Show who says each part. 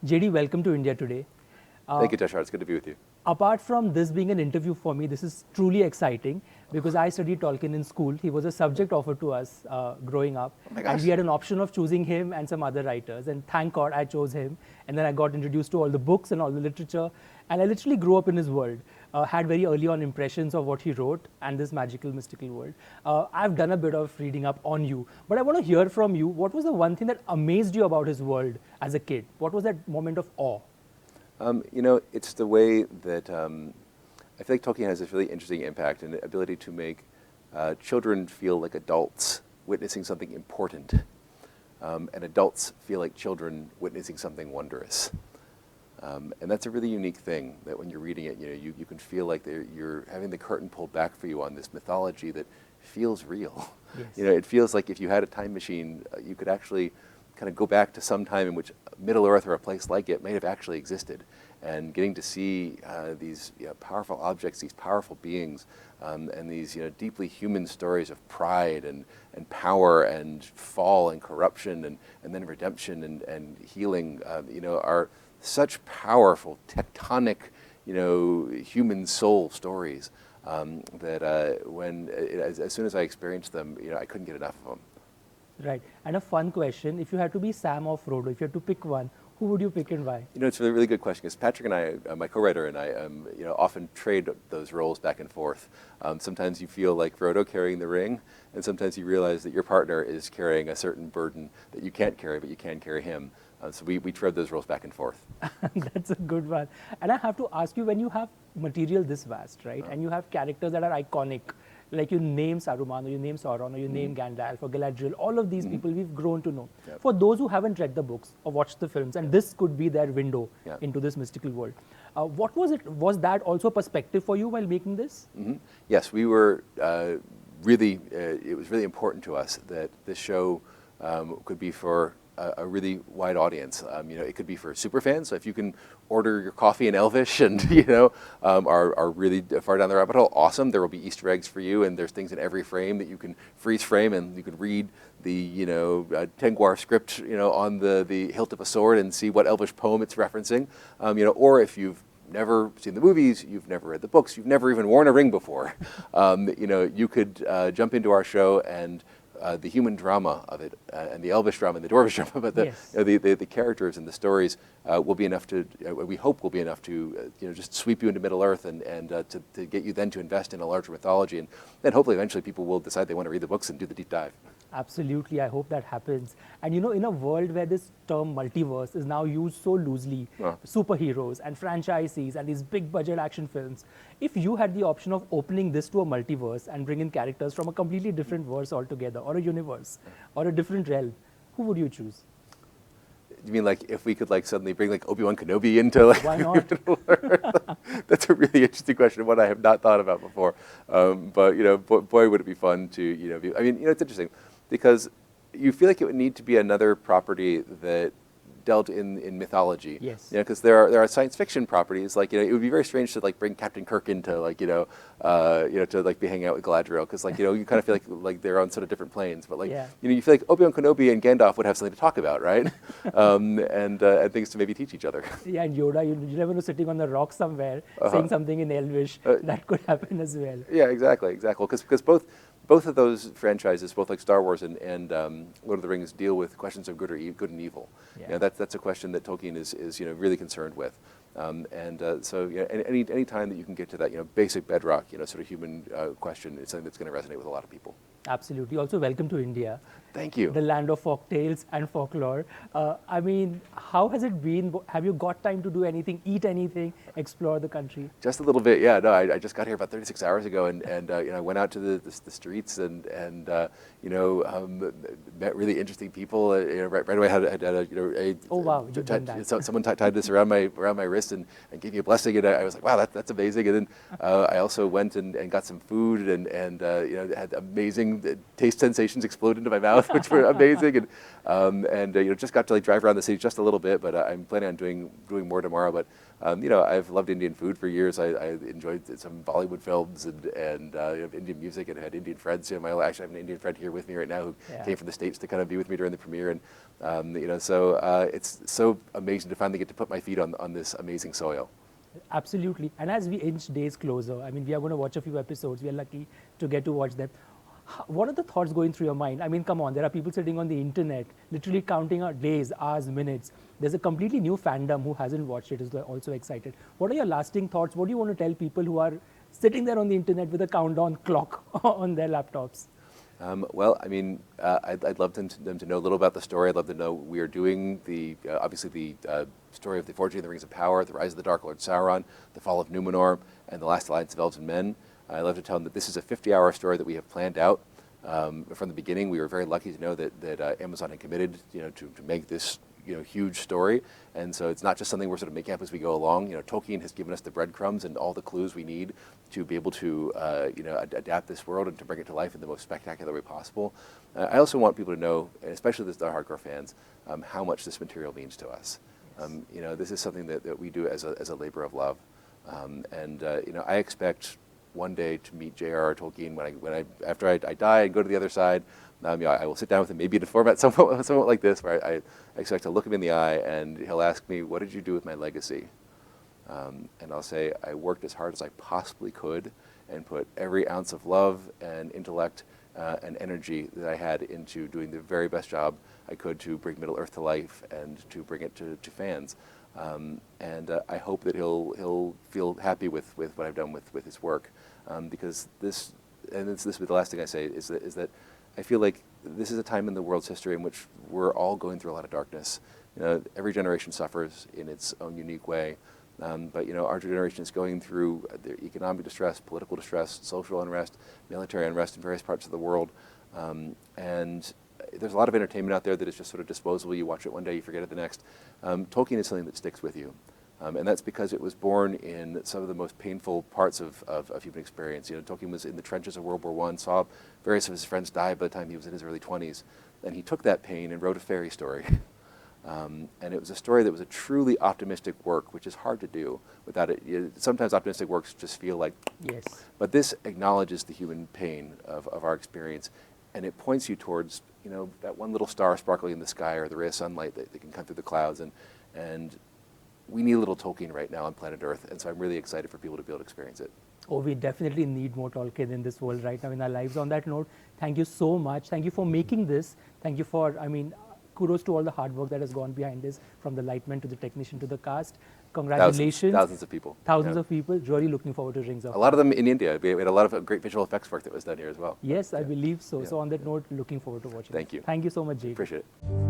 Speaker 1: JD, welcome to India today.
Speaker 2: Thank you, J.R.R. It's good to be with you.
Speaker 1: Apart from this being an interview for me, this is truly exciting because I studied Tolkien in school. He was a subject offered to us growing up.
Speaker 2: Oh my gosh.
Speaker 1: And we had an option of choosing him and some other writers. And thank God I chose him. And then I got introduced to all the books and all the literature. And I literally grew up in his world. Had very early on impressions of what he wrote and this magical, mystical world. I've done a bit of reading up on you. But I want to hear from you, what was the one thing that amazed you about his world as a kid? What was that moment of awe?
Speaker 2: It's the way that I feel like Tolkien has this really interesting impact and the ability to make children feel like adults witnessing something important, and adults feel like children witnessing something wondrous. And that's a really unique thing, that when you're reading it, you can feel like you're having the curtain pulled back for you on this mythology that feels real.
Speaker 1: Yes.
Speaker 2: It feels like if you had a time machine, you could actually kind of go back to some time in which Middle-earth or a place like it may have actually existed, and getting to see these powerful objects, these powerful beings, and these deeply human stories of pride and power and fall and corruption and then redemption and healing, are such powerful tectonic, human soul stories that as soon as I experienced them, I couldn't get enough of them.
Speaker 1: Right. And a fun question, if you had to be Sam or Frodo, if you had to pick one, who would you pick and why?
Speaker 2: It's a really good question, because Patrick and I, my co-writer and I, often trade those roles back and forth. Sometimes you feel like Frodo carrying the ring, and sometimes you realize that your partner is carrying a certain burden that you can't carry, but you can carry him. So we trade those roles back and forth.
Speaker 1: That's a good one. And I have to ask you, when you have material this vast, right, and you have characters that are iconic, like you name Saruman, or you name Sauron, or you name Gandalf, or Galadriel, all of these people we've grown to know.
Speaker 2: Yep.
Speaker 1: For those who haven't read the books or watched the films, and this could be their window into this mystical world, what was it? Was that also a perspective for you while making this?
Speaker 2: Yes, we were really, it was really important to us that this show could be for a really wide audience. It could be for super fans. So if you can order your coffee in Elvish and are really far down the rabbit hole, awesome. There will be Easter eggs for you, and there's things in every frame that you can freeze frame, and you can read the Tengwar script on the hilt of a sword and see what Elvish poem it's referencing. Or if you've never seen the movies, you've never read the books, you've never even worn a ring before, you could jump into our show and the human drama of it, and the Elvish drama and the Dwarvish drama, but the characters and the stories will be enough to, we hope will be enough to, just sweep you into Middle-earth and to get you then to invest in a larger mythology. And then hopefully eventually people will decide they want to read the books and do the deep dive.
Speaker 1: Absolutely, I hope that happens. And in a world where this term multiverse is now used so loosely, superheroes and franchises and these big budget action films, if you had the option of opening this to a multiverse and bring in characters from a completely different verse altogether, or a universe, or a different realm, who would you choose?
Speaker 2: You mean like if we could suddenly bring Obi-Wan Kenobi into
Speaker 1: Why not?
Speaker 2: That's a really interesting question, one I have not thought about before. But boy, would it be fun to it's interesting because you feel like it would need to be another property that dealt in mythology.
Speaker 1: Yes.
Speaker 2: Because there are science fiction properties, it would be very strange to bring Captain Kirk into to be hanging out with Galadriel, because you kind of feel like they're on sort of different planes, but you feel like Obi-Wan Kenobi and Gandalf would have something to talk about, right? and things to maybe teach each other.
Speaker 1: Yeah, and Yoda, you never know, sitting on the rock somewhere saying something in Elvish, that could happen as well.
Speaker 2: Yeah, exactly, because both of those franchises, both like Star Wars and Lord of the Rings, deal with questions of good and evil.
Speaker 1: Yeah.
Speaker 2: That's a question that Tolkien is really concerned with. So any time that you can get to that basic bedrock sort of human question, it's something that's going to resonate with a lot of people.
Speaker 1: Absolutely. Also, welcome to India.
Speaker 2: Thank you.
Speaker 1: The land of folk tales and folklore. How has it been? Have you got time to do anything, eat anything, explore the country?
Speaker 2: Just a little bit, yeah. No, I just got here about 36 hours ago, and I went out to the streets and met really interesting people. Right away had a
Speaker 1: oh wow, you've done that.
Speaker 2: Someone tied this around my wrist and gave me a blessing, and I was like, wow, that's amazing. And then I also went and got some food and had amazing having the taste sensations explode into my mouth, which were amazing. And you know, just got to like drive around the city just a little bit, but I'm planning on doing more tomorrow. But you know, I've loved Indian food for years. I enjoyed some Bollywood films and you know, Indian music, and had Indian friends. You know, I actually have an Indian friend here with me right now who came from the States to kind of be with me during the premiere. And you know, so it's so amazing to finally get to put my feet on this amazing soil.
Speaker 1: Absolutely. And as we inch days closer, I mean, we are going to watch a few episodes. We are lucky to get to watch them. What are the thoughts going through your mind? I mean, come on, there are people sitting on the internet, literally counting out days, hours, minutes. There's a completely new fandom who hasn't watched it, is also excited. What are your lasting thoughts? What do you want to tell people who are sitting there on the internet with a countdown clock on their laptops?
Speaker 2: Well, I mean, I'd love them to know a little about the story. I'd love to know we are doing the obviously the story of the Forging of the Rings of Power, the Rise of the Dark Lord Sauron, the Fall of Numenor, and the Last Alliance of Elves and Men. I'd love to tell them that this is a 50-hour story that we have planned out from the beginning. We were very lucky to know that Amazon had committed, you know, to make this, you know, huge story. And so it's not just something we're sort of making up as we go along. You know, Tolkien has given us the breadcrumbs and all the clues we need to be able to, you know, adapt this world and to bring it to life in the most spectacular way possible. I also want people to know, and especially the hardcore fans, how much this material means to us. You know, this is something that we do as a labor of love. You know, I expect one day to meet J.R.R. Tolkien after I die and go to the other side. You know, I will sit down with him, maybe in a format somewhat like this, where I expect to look him in the eye and he'll ask me, "What did you do with my legacy?" And I'll say, "I worked as hard as I possibly could and put every ounce of love and intellect and energy that I had into doing the very best job I could to bring Middle-earth to life and to bring it to fans." I hope that he'll feel happy with what I've done with his work, because this will be the last thing I say, is that I feel like this is a time in the world's history in which we're all going through a lot of darkness. You know, every generation suffers in its own unique way, but you know, our generation is going through the economic distress, political distress, social unrest, military unrest in various parts of the world, and there's a lot of entertainment out there that is just sort of disposable. You watch it one day, you forget it the next. Tolkien is something that sticks with you. And that's because it was born in some of the most painful parts of human experience. You know, Tolkien was in the trenches of World War I, saw various of his friends die by the time he was in his early 20s. And he took that pain and wrote a fairy story. And it was a story that was a truly optimistic work, which is hard to do without it. Sometimes optimistic works just feel like,
Speaker 1: yes.
Speaker 2: But this acknowledges the human pain of our experience. And it points you towards, you know, that one little star sparkling in the sky, or the ray of sunlight that can come through the clouds. And we need a little Tolkien right now on planet Earth, and so I'm really excited for people to be able to experience it.
Speaker 1: Oh, we definitely need more Tolkien in this world right now in our lives. On that note, thank you so much. Thank you for making this. Thank you for, I mean, kudos to all the hard work that has gone behind this, from the lightman to the technician to the cast. Congratulations.
Speaker 2: Thousands of people.
Speaker 1: Thousands of people. Really looking forward to Rings of Power.
Speaker 2: A lot of them in India. We had a lot of great visual effects work that was done here as well.
Speaker 1: Yes, I believe so. So on that note, looking forward to watching.
Speaker 2: Thank you.
Speaker 1: Thank you so much, Jay.
Speaker 2: Appreciate it.